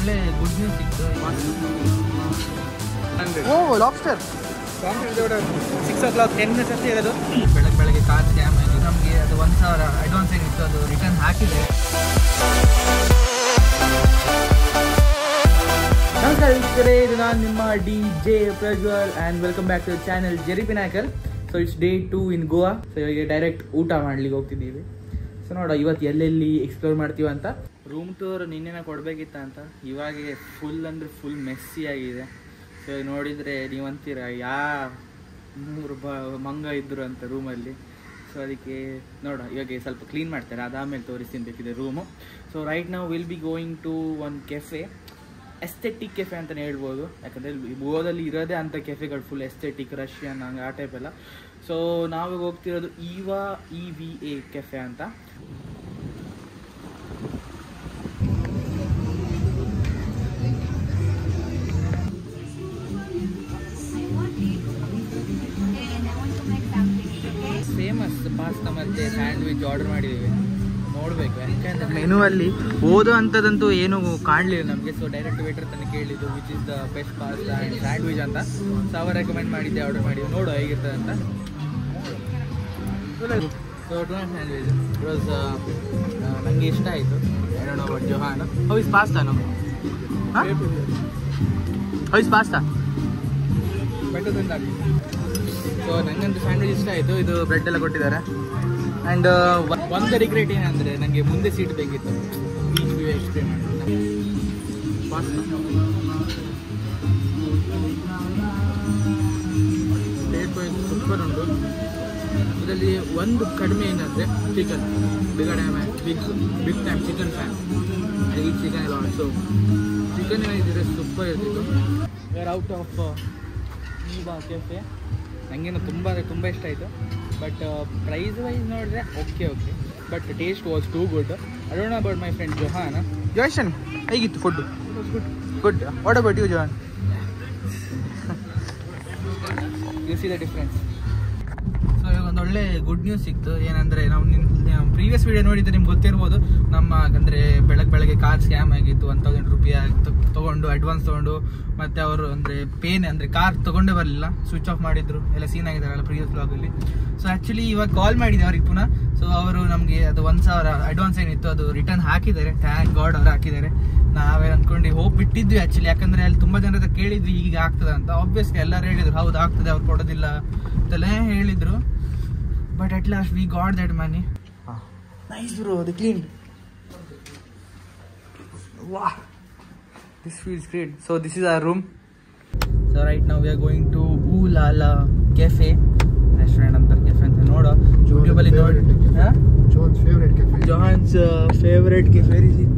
ಒಳ್ಳೆ good news ಸಿಕ್ತು. ಓ lobster 6 o'clock 10 minutes ಅಷ್ಟೇ ಇರೋದು. ಬೆಳಗ್ಗೆ ಕಾರ್ ಸ್ಕ್ಯಾಮ್ ಆಗಿ ನಮಗೆ ಅದು 1,000 ಅಡ್ವಾನ್ಸ್ ಏನಿತ್ತು ಅದು ರಿಟರ್ನ್ ಹಾಕಿದೆ. ನಮಸ್ಕಾರ ವೀಕ್ಷಕರೇ, ಇದು ನಾನು ನಿಮ್ಮ DJ Prajwal and welcome back to channel Jerry Pinnacle. So it's day 2 in Goa. So ಇವಾಗ ಡೈರೆಕ್ಟ್ ಊಟ ಮಾಡ್ಲಿಕ್ಕೆ ಹೋಗ್ತಿದ್ದೀವಿ. ಸೊ ನೋಡ ಇವತ್ತು ಎಲ್ಲೆಲ್ಲಿ ಎಕ್ಸ್ಪ್ಲೋರ್ ಮಾಡ್ತೀವಿ ಅಂತ. ರೂಮ್ ಟೂರ್ ನಿನ್ನೆನ ಕೊಡಬೇಕಿತ್ತ ಅಂತ, ಇವಾಗ ಫುಲ್ ಅಂದರೆ ಫುಲ್ ಮೆಸ್ಸಿ ಆಗಿದೆ. ಸೊ ನೋಡಿದರೆ ನೀವು ಅಂತೀರ ಮೂರು ಮಂಗ ಇದ್ದರು ಅಂತ ರೂಮಲ್ಲಿ. ಸೊ ಅದಕ್ಕೆ ನೋಡ ಇವಾಗ ಸ್ವಲ್ಪ ಕ್ಲೀನ್ ಮಾಡ್ತಾರೆ, ಅದಾದಮೇಲೆ ತೋರಿಸ್ತೀನಿ ಬೇಕಿದೆ ರೂಮು. ಸೊ ರೈಟ್ ನಾವು will be going to one cafe, aesthetic cafe ಅಂತಲೇ ಹೇಳ್ಬೋದು. ಯಾಕಂದರೆ ಗೋವಾದಲ್ಲಿ ಇರೋದೇ ಅಂಥ ಕೆಫೆಗಳು ಫುಲ್ ಎಸ್ಥೆಟಿಕ್, ರಷ್ಯನ್ ಹಂಗೆ ಆ ಟೈಪ್ ಎಲ್ಲ. ಸೊ ನಾವು ಹೋಗ್ತಿರೋದು EVA ಕೆಫೆ ಅಂತ. ಫೇಮಸ್ ಪಾಸ್ತಾ ಮತ್ತು ಸ್ಯಾಂಡ್ವಿಚ್ ಆರ್ಡರ್ ಮಾಡಿದ್ದೀವಿ, ನೋಡಬೇಕು. ಯಾಕೆಂದರೆ ಮೆನುವಲ್ಲಿ ಓದೋ ಅಂಥದ್ದಂತೂ ಏನೂ ಕಾಣಲಿಲ್ಲ ನಮಗೆ. ಸೊ ಡೈರೆಕ್ಟ್ ವೇಟರ್ ತನಕ ಕೇಳಿದ್ದು which is the best pasta and sandwich ಅಂತ. ಸೊ ಅವರು ರೆಕಮೆಂಡ್ ಮಾಡಿದ್ದೆ, ಆರ್ಡರ್ ಮಾಡಿದ್ವಿ, ನೋಡೋ ಹೇಗಿರ್ತದೆ ಅಂತ. So tomato sandwich it was ನನಗೆ ಇಷ್ಟ ಆಯಿತು. I don't know about Johan. How is pasta? How is pasta? Better than that. So ನನಗಂತೂ ಸ್ಯಾಂಡ್ವಿಚ್ ಇಷ್ಟ ಆಯಿತು. ಇದು ಬ್ರೆಡ್ ಎಲ್ಲ ಕೊಟ್ಟಿದ್ದಾರೆ. ಆ್ಯಂಡ್ ಒಂದು ರಿಗ್ರೆಟ್ ಏನಂದರೆ ನನಗೆ ಮುಂದೆ ಸೀಟ್ ಬೇಕಿತ್ತು, ಬೀಚ್ ವ್ಯೂ ಎಕ್ಸ್ಪ್ಲೇ ಮಾಡಿ. ಪಾಸ್ತಾ ಪ್ಲೇಟ್ ವೈಸ್ ಸೂಪರ್ ಉಂಟು. ಇದರಲ್ಲಿ ಒಂದು ಕಡಿಮೆ ಏನಂದರೆ chicken. Big time chicken fan. ಈ ಚಿಕನ್ ಎಲ್ಲ ಸೊ ಚಿಕನ್ ಏನಿದ್ರೆ ಸೂಪರ್ ಇರ್ತಿತ್ತು. We are out of EVA cafe. ನನಗೇನು ತುಂಬ ಇಷ್ಟ ಆಯಿತು. ಬಟ್ ಪ್ರೈಸ್ ವೈಸ್ ನೋಡಿದ್ರೆ okay but taste was too good. I don't know about my friend Johan. ಜೋಶನ್ ಹೇಗಿತ್ತು food? Good. What about you Johan? You see the difference. So ಇವಾಗ ಒಂದು ಒಳ್ಳೆ ಗುಡ್ ನ್ಯೂಸ್ ಸಿಕ್ತು. ಏನಂದರೆ ನಾವು ಪ್ರೀವಿಯಸ್ ವೀಡಿಯೋ ನೋಡಿದ್ರೆ ನಿಮ್ಗೆ ಗೊತ್ತಿರ್ಬೋದು. ನಮ್ಮ ಅಂದರೆ ಬೆಳಗ್ಗೆ ಕಾರ್ ಸ್ಕ್ಯಾಮ್ ಆಗಿತ್ತು. 1,000 ರೂಪಾಯಿ ತೊಗೊಂಡು ಅಡ್ವಾನ್ಸ್ ತೊಗೊಂಡು ಮತ್ತು ಅವರು ಅಂದರೆ ಕಾರ್ ತೊಗೊಂಡೇ ಬರಲಿಲ್ಲ, ಸ್ವಿಚ್ ಆಫ್ ಮಾಡಿದ್ರು, ಎಲ್ಲ ಸೀನ್ ಆಗಿದ್ದಾರಲ್ಲ ಪ್ರೀವಿಯಸ್ ಬ್ಲಾಗಲ್ಲಿ. ಸೊ ಆ್ಯಕ್ಚುಲಿ ಇವಾಗ ಕಾಲ್ ಮಾಡಿದೆ ಅವ್ರಿಗೆ ಪುನಃ. ಸೊ ಅವರು ನಮಗೆ ಅದು 1,000 ಅಡ್ವಾನ್ಸ್ ಏನಿತ್ತು ಅದು ರಿಟರ್ನ್ ಹಾಕಿದ್ದಾರೆ. ಥ್ಯಾಂಕ್ ಗಾಡ್ ಅವ್ರು ಹಾಕಿದ್ದಾರೆ. ನಾವೇ ಅಂದ್ಕೊಂಡು ಹೋಗಿ ಬಿಟ್ಟಿದ್ವಿ ಆ್ಯಕ್ಚುಲಿ. ಯಾಕಂದರೆ ಅಲ್ಲಿ ತುಂಬ ಜನರ ಕೇಳಿದ್ವಿ ಈಗ ಆಗ್ತದೆ ಅಂತ. ಆಬ್ವಿಯಸ್ಲಿ ಎಲ್ಲರೂ ಹೇಳಿದರು ಹೌದು ಆಗ್ತದೆ, ಅವ್ರು ಕೊಡೋದಿಲ್ಲ ಅಂತೆಲ್ಲ ಹೇಳಿದರು. But at last we got that money. Nice bro, the clean. ವಾಹ್, this feels great. So this is our room. So right now we are going to Ooh La La Cafe restaurant ಅಂತ cafe ಅಂತ. ನೋಡೋ YouTube ಅಲ್ಲಿ ನೋಡಿ. Johan's favorite cafe. Johan's favorite cafe is it?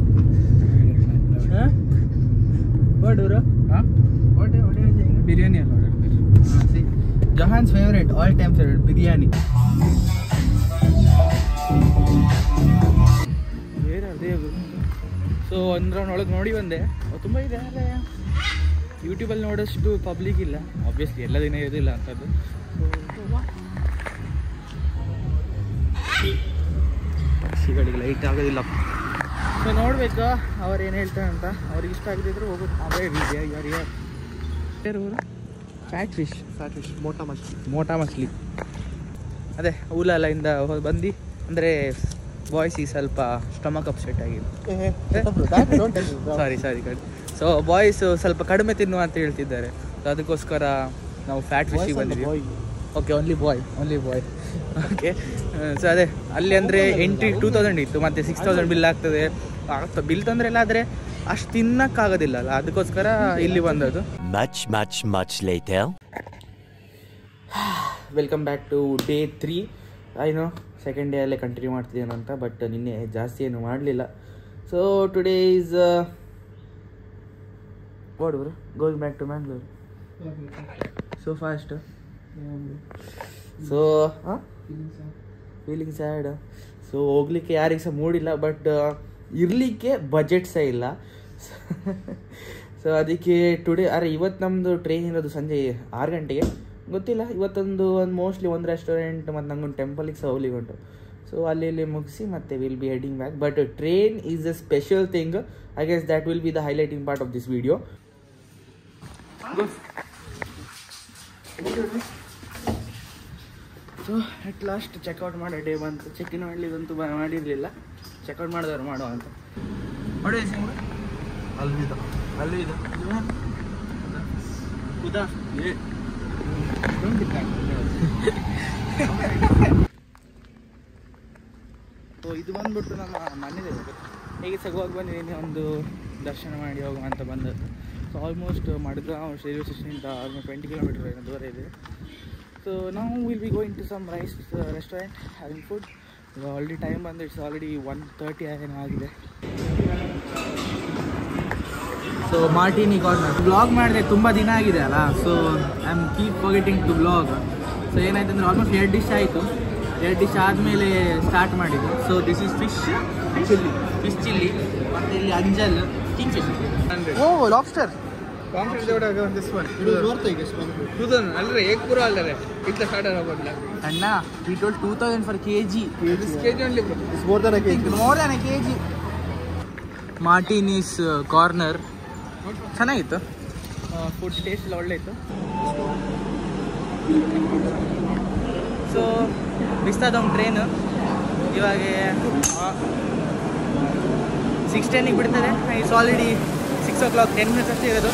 What bro? What are you saying? Biryani all order. See, Johan's favorite, all time favorite biryani. Where are they? So ಒಳಗೆ ನೋಡಿ ಬಂದೆ, ತುಂಬ ಇದೆ. ಅಲ್ಲ ಯೂಟ್ಯೂಬಲ್ಲಿ ನೋಡೋಷ್ಟು ಪಬ್ಲಿಕ್ ಇಲ್ಲ, ಆಬ್ವಿಯಸ್ಲಿ ಎಲ್ಲ ದಿನ ಇರೋದಿಲ್ಲ ಅಂಥದ್ದು. ಸಿಗಳಿಗೆ ಲೈಟ್ ಆಗೋದಿಲ್ಲ. ಸೊ ನೋಡ್ಬೇಕಾ ಅವ್ರು ಏನು ಹೇಳ್ತಾರೆ ಅಂತ. ಅವ್ರಿಗೆ ಇಷ್ಟ ಆಗದಿದ್ರು ಹೋಗೋದು. ಅವರೇ ಯಾರು ಫ್ಯಾಟ್ ಫಿಶ್ ಮೋಟಾ ಮಚ್ಲಿ ಅದೇ ಊಲಾಲಿಂದ ಬಂದು ಅಂದರೆ ಬಾಯ್ಸಿಗೆ ಸ್ವಲ್ಪ ಸ್ಟಮಕ್ ಅಪ್ಸೆಟ್ ಆಗಿದೆ. ಸಾರಿ ಕಡೆ. ಸೊ ಬಾಯ್ಸ್ ಸ್ವಲ್ಪ ಕಡಿಮೆ ತಿನ್ನುವ ಅಂತ ಹೇಳ್ತಿದ್ದಾರೆ. ಸೊ ಅದಕ್ಕೋಸ್ಕರ ನಾವು ಫ್ಯಾಟ್ ಫಿಶ್ಗೆ ಬಂದಿದ್ದೀವಿ. ಓಕೆ, ಓನ್ಲಿ ಬಾಯ್. ಓಕೆ. ಸೊ ಅದೇ ಅಲ್ಲಿ ಅಂದರೆ ಎಂಟ್ರಿ 2,000 ಇತ್ತು, ಮತ್ತು 6,000 ಬಿಲ್ ಆಗ್ತದೆ. ಬಿಲ್ ತೊಂದರೆ ಇಲ್ಲ, ಆದರೆ ಅಷ್ಟು ತಿನ್ನಕ್ಕಾಗೋದಿಲ್ಲ ಅಲ್ಲ, ಅದಕ್ಕೋಸ್ಕರ ಇಲ್ಲಿ ಬಂದದ್ದು. much later. Welcome back to day 3. I know second day ಅಲ್ಲೇ ಕಂಟಿನ್ಯೂ ಮಾಡ್ತಿದ್ದೇನೆ ಅಂತ, ಬಟ್ ನಿನ್ನೆ ಜಾಸ್ತಿ ಏನು ಮಾಡಲಿಲ್ಲ. So today is what bro, going back to Mangalore so fast. So feeling sad. So ಹೋಗ್ಲಿಕ್ಕೆ ಯಾರಿಗೆ ಸಹ ಮೂಡಿಲ್ಲ, ಬಟ್ ಇರಲಿಕ್ಕೆ ಬಜೆಟ್ ಸಹ ಇಲ್ಲ. ಸೊ ಅದಕ್ಕೆ ಇವತ್ತು ನಮ್ಮದು ಟ್ರೈನ್ ಇರೋದು ಸಂಜೆ 6 ಗಂಟೆಗೆ. ಗೊತ್ತಿಲ್ಲ, ಇವತ್ತೊಂದು ಮೋಸ್ಟ್ಲಿ ಒಂದು ರೆಸ್ಟೋರೆಂಟ್ ಮತ್ತು ನಂಗೊಂದು ಟೆಂಪಲಿಗೆ ಸಹ ಹೋಗ್ಲಿಕ್ಕೆ ಉಂಟು. ಸೊ ಸೊ ಅಲ್ಲಿ ಮುಗಿಸಿ ಮತ್ತೆ will be heading back. But train is a special thing. I guess that will be the highlighting part of this video. So at last checkout ಮಾಡೋ ಡೇ ಬಂತು. ಚೆಕ್ ಇನ್ ಮಾಡಲಿದಂತೂ ಮಾಡಿರಲಿಲ್ಲ, ಚೆಕ್ಔಟ್ ಮಾಡಿದವ್ರು ಮಾಡೋ ಅಂತ ನೋಡಿ. ಅಲ್ಲಿದ ಸೊ ಇದು ಬಂದ್ಬಿಟ್ಟು ನಮ್ಮ ಮನೆಯದೇ. ಹೇಗೆ ಸಗುವಾಗ ಬಂದಿದ್ದೀನಿ, ಒಂದು ದರ್ಶನ ಮಾಡಿ ಹೋಗುವ ಅಂತ ಬಂದದ್ದು. ಸೊ ಆಲ್ಮೋಸ್ಟ್ ಮಡ್ಗಾಂವ್ ರೈಲ್ವೆ ಸ್ಟೇಷನಿಂದ ಆಲ್ಮೋಸ್ಟ್ 20 ಕಿಲೋಮೀಟರ್ ಏನೋ ದೂರ ಇದೆ. ಸೊ ನಾವು will be going to some rice restaurant having food. Already time ಬಂದು ಇಟ್ಸ್ ಆಲ್ರೆಡಿ 1:30 ಏನೋ ಆಗಿದೆ. ಸೊ ಮಾರ್ಟಿನಿ ಕಾರ್ನರ್ ಬ್ಲಾಗ್ ಮಾಡಿದೆ, ತುಂಬ ದಿನ ಆಗಿದೆ ಅಲ್ಲ. So I am keep forgetting to blog. So ಏನಾಯ್ತು ಅಂದರೆ ಆಲ್ಮೋಸ್ಟ್ 2 ಡಿಶ್ ಆಯಿತು. 2 ಡಿಶ್ ಆದಮೇಲೆ ಸ್ಟಾರ್ಟ್ ಮಾಡಿದ್ದು. So this is fish chilli ಮತ್ತು ಇಲ್ಲಿ ಅಂಜಲ್ ಕಿಂಗ್ ಫಿಶ್. ಓ ಲಾಬ್ಸ್ಟರ್ ಅಣ್ಣ he told 2000 for kg. It's more than a kg. Martin's corner ಚೆನ್ನಾಗಿತ್ತು. Food taste ಎಲ್ಲ ಒಳ್ಳೆ ಇತ್ತು. ಸೊ ಬಿಸ್ತಾದಮ್ ಟ್ರೈನು ಇವಾಗ 6:10 ಬಿಡ್ತದೆ. ಇಟ್ಸ್ ಆಲ್ರೆಡಿ 6 o'clock, 10 minutes ಅಷ್ಟೇ ಇರೋದು.